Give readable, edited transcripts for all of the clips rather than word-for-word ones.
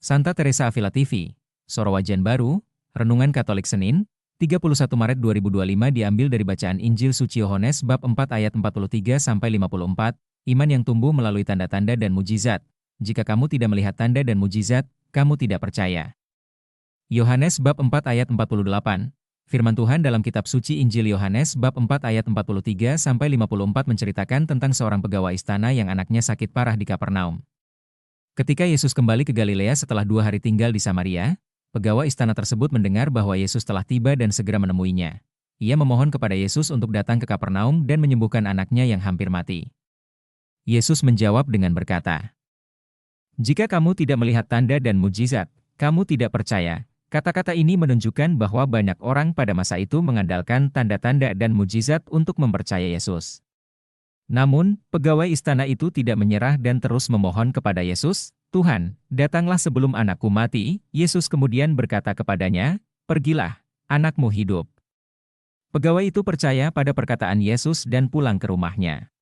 Santa Teresa Avila TV, Soro Wajan Baru, Renungan Katolik Senin, 31 Maret 2025 diambil dari bacaan Injil Suci Yohanes bab 4 ayat 43-54, iman yang tumbuh melalui tanda-tanda dan mujizat. Jika kamu tidak melihat tanda dan mujizat, kamu tidak percaya. Yohanes bab 4 ayat 48, firman Tuhan dalam kitab suci Injil Yohanes bab 4 ayat 43-54 menceritakan tentang seorang pegawai istana yang anaknya sakit parah di Kapernaum. Ketika Yesus kembali ke Galilea setelah 2 hari tinggal di Samaria, pegawai istana tersebut mendengar bahwa Yesus telah tiba dan segera menemuinya. Ia memohon kepada Yesus untuk datang ke Kapernaum dan menyembuhkan anaknya yang hampir mati. Yesus menjawab dengan berkata, "Jika kamu tidak melihat tanda dan mujizat, kamu tidak percaya." Kata-kata ini menunjukkan bahwa banyak orang pada masa itu mengandalkan tanda-tanda dan mujizat untuk mempercayai Yesus. Namun, pegawai istana itu tidak menyerah dan terus memohon kepada Yesus, "Tuhan, datanglah sebelum anakku mati." Yesus kemudian berkata kepadanya, "Pergilah, anakmu hidup." Pegawai itu percaya pada perkataan Yesus dan pulang ke rumahnya.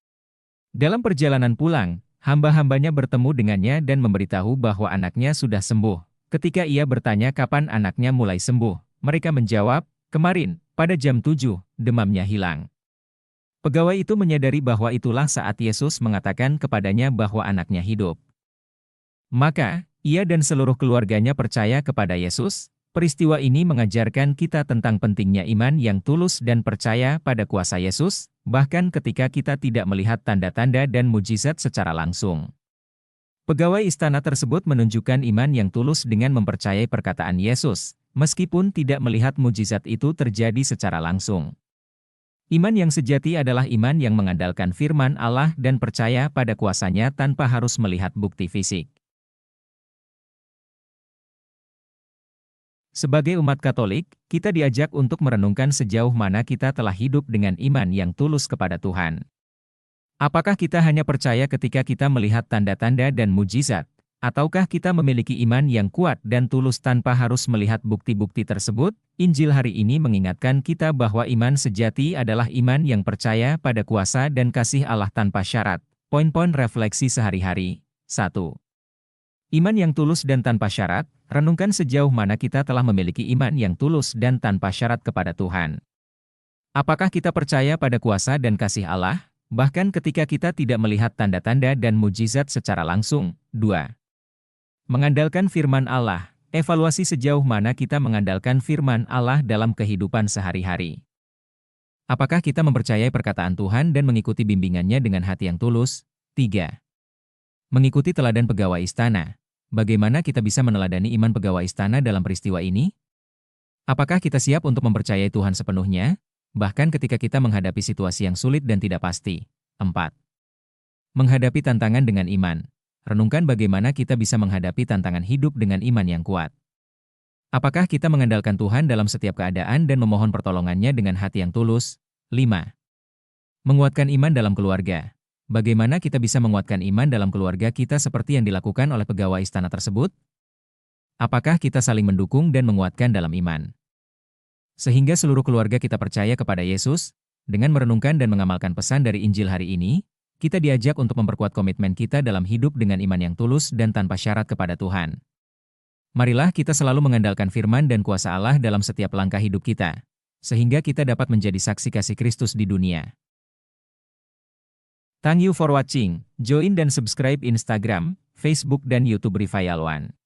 Dalam perjalanan pulang, hamba-hambanya bertemu dengannya dan memberitahu bahwa anaknya sudah sembuh. Ketika ia bertanya kapan anaknya mulai sembuh, mereka menjawab, "Kemarin, pada jam 7, demamnya hilang." Pegawai itu menyadari bahwa itulah saat Yesus mengatakan kepadanya bahwa anaknya hidup. Maka, ia dan seluruh keluarganya percaya kepada Yesus. Peristiwa ini mengajarkan kita tentang pentingnya iman yang tulus dan percaya pada kuasa Yesus, bahkan ketika kita tidak melihat tanda-tanda dan mujizat secara langsung. Pegawai istana tersebut menunjukkan iman yang tulus dengan mempercayai perkataan Yesus, meskipun tidak melihat mujizat itu terjadi secara langsung. Iman yang sejati adalah iman yang mengandalkan firman Allah dan percaya pada kuasanya tanpa harus melihat bukti fisik. Sebagai umat Katolik, kita diajak untuk merenungkan sejauh mana kita telah hidup dengan iman yang tulus kepada Tuhan. Apakah kita hanya percaya ketika kita melihat tanda-tanda dan mujizat, ataukah kita memiliki iman yang kuat dan tulus tanpa harus melihat bukti-bukti tersebut? Injil hari ini mengingatkan kita bahwa iman sejati adalah iman yang percaya pada kuasa dan kasih Allah tanpa syarat. Poin-poin refleksi sehari-hari. 1. Iman yang tulus dan tanpa syarat. Renungkan sejauh mana kita telah memiliki iman yang tulus dan tanpa syarat kepada Tuhan. Apakah kita percaya pada kuasa dan kasih Allah, bahkan ketika kita tidak melihat tanda-tanda dan mujizat secara langsung? 2. Mengandalkan firman Allah. Evaluasi sejauh mana kita mengandalkan firman Allah dalam kehidupan sehari-hari. Apakah kita mempercayai perkataan Tuhan dan mengikuti bimbingannya dengan hati yang tulus? 3. Mengikuti teladan pegawai istana. Bagaimana kita bisa meneladani iman pegawai istana dalam peristiwa ini? Apakah kita siap untuk mempercayai Tuhan sepenuhnya, bahkan ketika kita menghadapi situasi yang sulit dan tidak pasti? 4. Menghadapi tantangan dengan iman. Renungkan bagaimana kita bisa menghadapi tantangan hidup dengan iman yang kuat. Apakah kita mengandalkan Tuhan dalam setiap keadaan dan memohon pertolongannya dengan hati yang tulus? 5. Menguatkan iman dalam keluarga. Bagaimana kita bisa menguatkan iman dalam keluarga kita seperti yang dilakukan oleh pegawai istana tersebut? Apakah kita saling mendukung dan menguatkan dalam iman? Sehingga seluruh keluarga kita percaya kepada Yesus, dengan merenungkan dan mengamalkan pesan dari Injil hari ini, kita diajak untuk memperkuat komitmen kita dalam hidup dengan iman yang tulus dan tanpa syarat kepada Tuhan. Marilah kita selalu mengandalkan firman dan kuasa Allah dalam setiap langkah hidup kita, sehingga kita dapat menjadi saksi kasih Kristus di dunia. Thank you for watching. Join dan subscribe Instagram, Facebook dan YouTube Revival One.